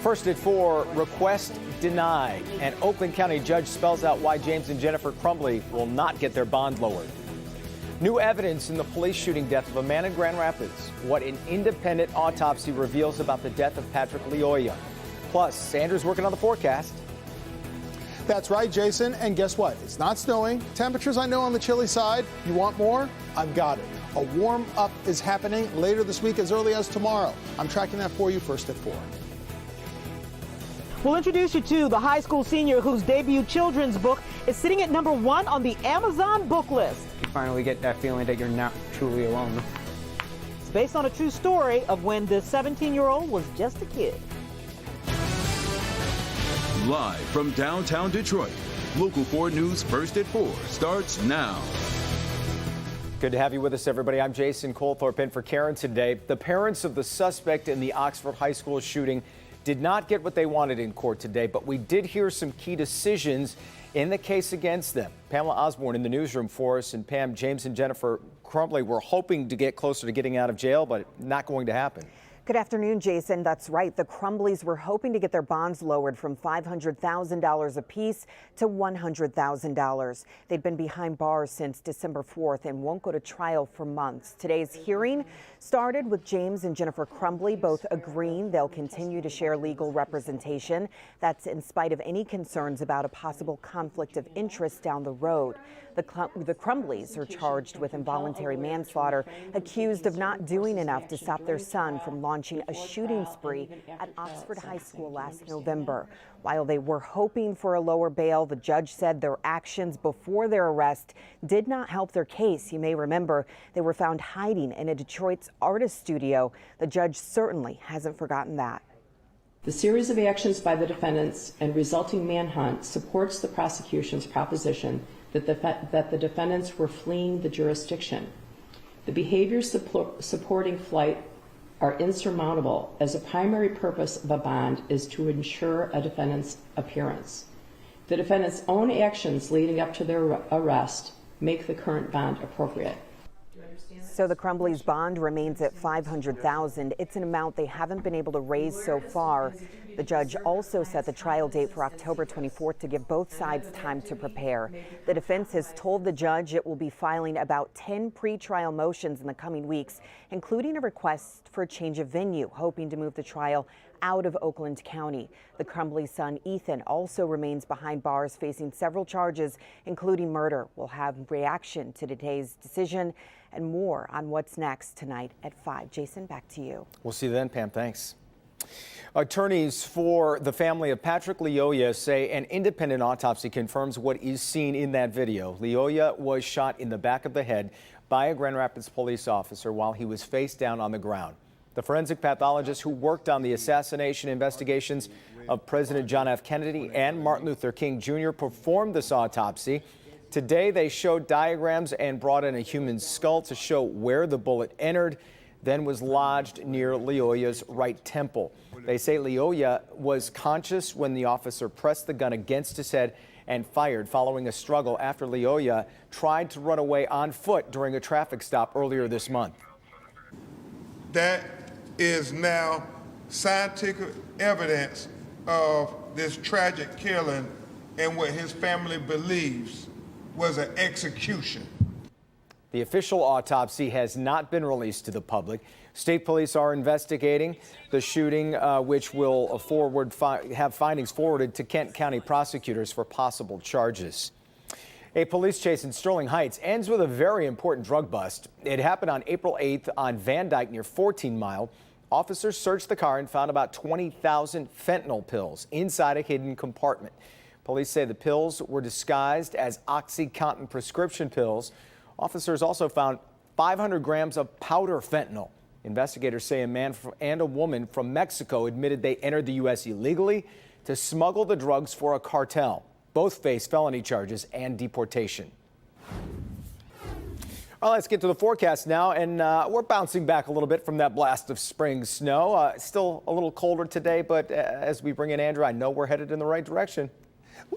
First at 4, request denied. An Oakland County judge spells out why James and Jennifer Crumbley will not get their bond lowered. New evidence in the police shooting death of a man in Grand Rapids. What an independent autopsy reveals about the death of Patrick Lyoya. Plus, Sanders working on the forecast. That's right, Jason. And guess what? It's not snowing. Temperatures, I know, on the chilly side. You want more? I've got it. A warm up is happening later this week as early as tomorrow. I'm tracking that for you first at 4. We'll introduce you to the high school senior whose debut children's book is sitting at #1 on the Amazon book list. You finally get that feeling that you're not truly alone. It's based on a true story of when the 17-year-old was just a kid. Live from downtown Detroit, Local 4 News First at 4 starts now. Good to have you with us, everybody. I'm Jason Colthorpe in for Karen today. The parents of the suspect in the Oxford High School shooting did not get what they wanted in court today, but we did hear some key decisions in the case against them. Pamela Osborne in the newsroom for us. And Pam, James and Jennifer Crumbley were hoping to get closer to getting out of jail, but not going to happen. Good afternoon, Jason. That's right. The Crumbleys were hoping to get their bonds lowered from $500,000 apiece to $100,000. They'd been behind bars since December 4th and won't go to trial for months. Today's hearing started with James and Jennifer Crumbley both agreeing they'll continue to share legal representation. That's in spite of any concerns about a possible conflict of interest down the road. The Crumbleys are charged with involuntary manslaughter, accused of not doing enough to stop their son from launching a shooting spree at Oxford High School last November. While they were hoping for a lower bail, the judge said their actions before their arrest did not help their case. You may remember they were found hiding in a Detroit's artist studio. The judge certainly hasn't forgotten that. The series of actions by the defendants and resulting manhunt supports the prosecution's proposition that the defendants were fleeing the jurisdiction. The behaviors supporting flight are insurmountable, as a primary purpose of a bond is to ensure a defendant's appearance. The defendant's own actions leading up to their arrest make the current bond appropriate. So the Crumbleys' bond remains at $500,000. It's an amount they haven't been able to raise so far. The judge also set the trial date for October 24th to give both sides time to prepare. The defense has told the judge it will be filing about 10 pretrial motions in the coming weeks, including a request for a change of venue, hoping to move the trial out of Oakland County. The Crumbley's son, Ethan, also remains behind bars, facing several charges, including murder. We'll have reaction to today's decision and more on what's next tonight at 5. Jason, back to you. We'll see you then, Pam. Thanks. Attorneys for the family of Patrick Lyoya say an independent autopsy confirms what is seen in that video. Lyoya was shot in the back of the head by a Grand Rapids police officer while he was face down on the ground. The forensic pathologist who worked on the assassination investigations of President John F. Kennedy and Martin Luther King Jr. performed this autopsy. Today, they showed diagrams and brought in a human skull to show where the bullet entered, then was lodged near Lyoya's right temple. They say Lyoya was conscious when the officer pressed the gun against his head and fired following a struggle after Lyoya tried to run away on foot during a traffic stop earlier this month. That is now scientific evidence of this tragic killing and what his family believes was an execution. The official autopsy has not been released to the public. State police are investigating the shooting, which will have findings forwarded to Kent County prosecutors for possible charges. A police chase in Sterling Heights ends with a very important drug bust. It happened on April 8th on Van Dyke near 14 Mile. Officers searched the car and found about 20,000 fentanyl pills inside a hidden compartment. Police say the pills were disguised as OxyContin prescription pills. Officers also found 500 grams of powder fentanyl. Investigators say a man and a woman from Mexico admitted they entered the U.S. illegally to smuggle the drugs for a cartel. Both face felony charges and deportation. Well, let's get to the forecast now, and we're bouncing back a little bit from that blast of spring snow. Still a little colder today, but as we bring in Andrew, I know we're headed in the right direction.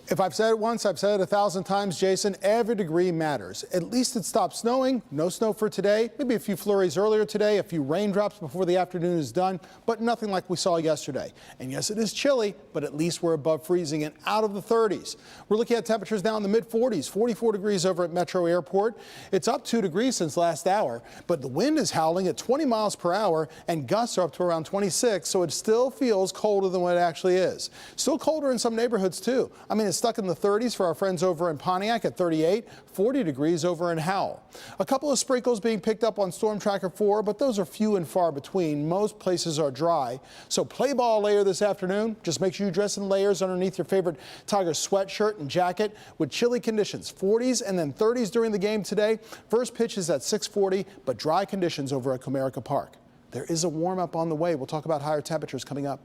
If I've said it once, I've said it 1,000 times, Jason, every degree matters. At least it stopped snowing. No snow for today. Maybe a few flurries earlier today, a few raindrops before the afternoon is done, but nothing like we saw yesterday. And yes, it is chilly, but at least we're above freezing and out of the 30s. We're looking at temperatures now in the mid-40s, 44 degrees over at Metro Airport. It's up 2 degrees since last hour, but the wind is howling at 20 miles per hour and gusts are up to around 26, so it still feels colder than what it actually is. Still colder in some neighborhoods, too. I mean, it's stuck in the 30s for our friends over in Pontiac at 38, 40 degrees over in Howell. A couple of sprinkles being picked up on Storm Tracker 4, but those are few and far between. Most places are dry. So play ball later this afternoon. Just make sure you dress in layers underneath your favorite Tiger sweatshirt and jacket with chilly conditions, 40s and then 30s during the game today. First pitch is at 6:40, but dry conditions over at Comerica Park. There is a warm up on the way. We'll talk about higher temperatures coming up.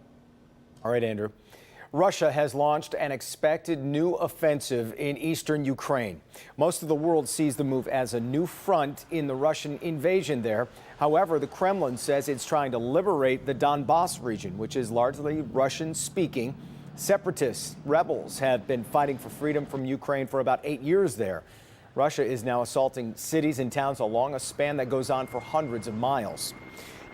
All right, Andrew. Russia has launched an expected new offensive in eastern Ukraine. Most of the world sees the move as a new front in the Russian invasion there. However, the Kremlin says it's trying to liberate the Donbass region, which is largely Russian-speaking. Separatists, rebels, have been fighting for freedom from Ukraine for about 8 years there. Russia is now assaulting cities and towns along a span that goes on for hundreds of miles.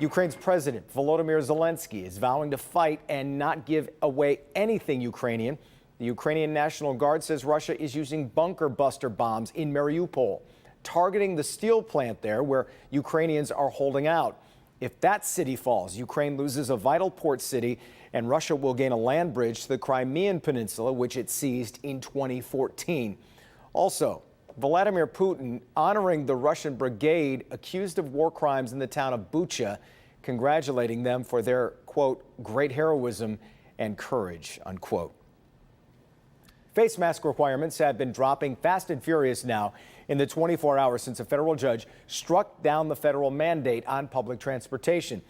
Ukraine's President Volodymyr Zelensky is vowing to fight and not give away anything Ukrainian. The Ukrainian National Guard says Russia is using bunker buster bombs in Mariupol, targeting the steel plant there where Ukrainians are holding out. If that city falls, Ukraine loses a vital port city and Russia will gain a land bridge to the Crimean Peninsula, which it seized in 2014. Also, Vladimir Putin honoring the Russian brigade accused of war crimes in the town of Bucha, congratulating them for their, quote, great heroism and courage, unquote. Face mask requirements have been dropping fast and furious now in the 24 hours since a federal judge struck down the federal mandate on public transportation.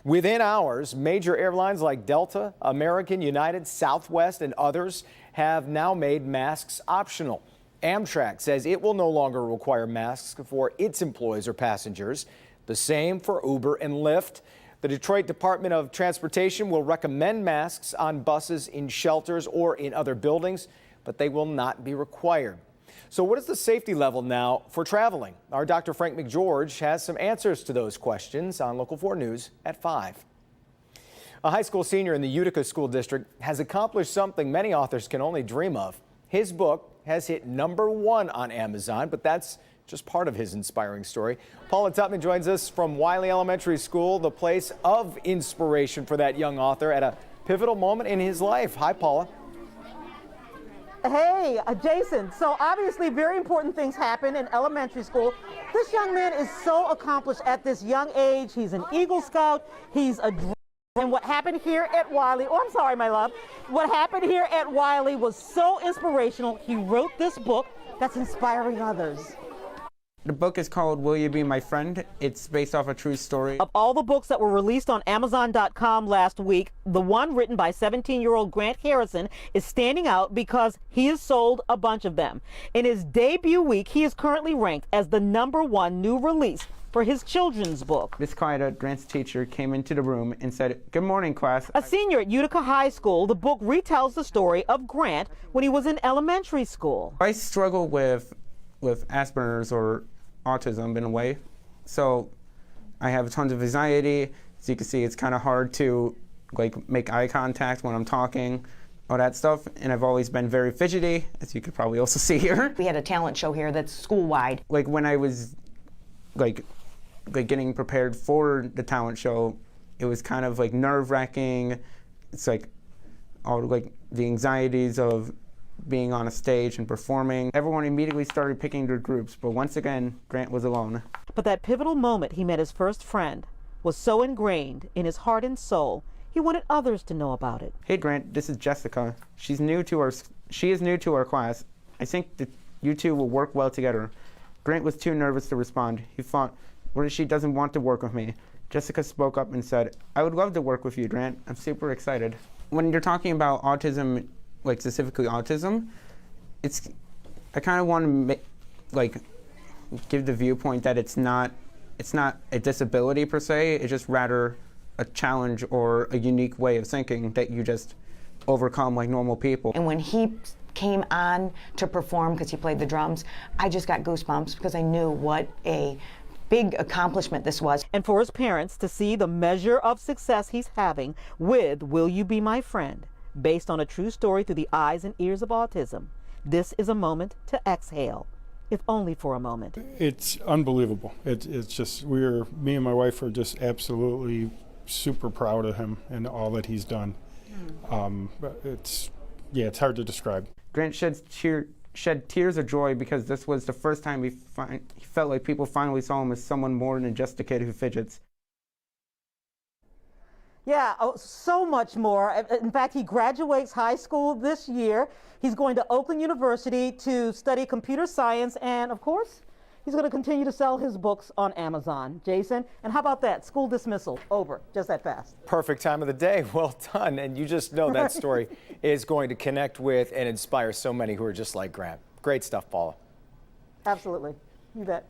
Within hours, major airlines like Delta, American, United, Southwest, and others have now made masks optional. Amtrak says it will no longer require masks for its employees or passengers. The same for Uber and Lyft. The Detroit Department of Transportation will recommend masks on buses, in shelters, or in other buildings, but they will not be required. So what is the safety level now for traveling? Our Dr. Frank McGeorge has some answers to those questions on Local 4 News at 5. A high school senior in the Utica School District has accomplished something many authors can only dream of. His book has hit #1 on Amazon, but that's just part of his inspiring story. Paula Tutman joins us from Wiley Elementary School, the place of inspiration for that young author at a pivotal moment in his life. Hi, Paula. Hey, Jason, so obviously very important things happen in elementary school. This young man is so accomplished at this young age. He's an Eagle Scout. He's a And what happened here at Wiley, oh, I'm sorry, my love. What happened here at Wiley was so inspirational. He wrote this book that's inspiring others. The book is called Will You Be My Friend? It's based off a true story. Of all the books that were released on Amazon.com last week, the one written by 17-year-old Grant Harrison is standing out because he has sold a bunch of them. In his debut week, he is currently ranked as the #1 new release for his children's book. Miss Clyda, Grant's teacher, came into the room and said, "Good morning, class." A senior at Utica High School, the book retells the story of Grant when he was in elementary school. I struggle with Asperger's or autism in a way. So I have tons of anxiety. As you can see, it's kind of hard to make eye contact when I'm talking, all that stuff. And I've always been very fidgety, as you could probably also see here. We had a talent show here that's school-wide. When I was getting prepared for the talent show, it was kind of nerve-wracking. It's all the anxieties of being on a stage and performing. Everyone immediately started picking their groups, but once again, Grant was alone. But that pivotal moment he met his first friend was so ingrained in his heart and soul, he wanted others to know about it. Hey Grant, this is Jessica. She is new to our class. I think that you two will work well together. Grant was too nervous to respond. He thought, what if she doesn't want to work with me? Jessica spoke up and said, "I would love to work with you, Grant. I'm super excited." When you're talking about autism, specifically autism, I kind of want to give the viewpoint that it's not a disability per se. It's just rather a challenge or a unique way of thinking that you just overcome like normal people. And when he came on to perform because he played the drums, I just got goosebumps because I knew what a big accomplishment this was. And for his parents to see the measure of success he's having with Will You Be My Friend, based on a true story through the eyes and ears of autism, this is a moment to exhale, if only for a moment. It's unbelievable. It's just, me and my wife are just absolutely super proud of him and all that he's done. It's hard to describe. Grant shed tears of joy because this was the first time he felt like people finally saw him as someone more than just a kid who fidgets. Yeah, so much more. In fact, he graduates high school this year. He's going to Oakland University to study computer science, and of course, he's going to continue to sell his books on Amazon. Jason, and how about that? School dismissal over just that fast. Perfect time of the day. Well done. And you just know that story is going to connect with and inspire so many who are just like Grant. Great stuff, Paula. Absolutely. You bet.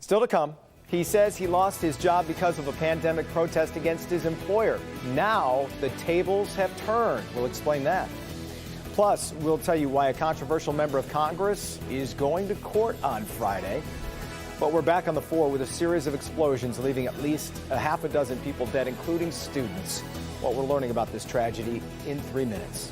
Still to come, he says he lost his job because of a pandemic protest against his employer. Now the tables have turned. We'll explain that. Plus, we'll tell you why a controversial member of Congress is going to court on Friday. But we're back on the floor with a series of explosions, leaving at least a half a dozen people dead, including students. What we're learning about this tragedy in 3 minutes.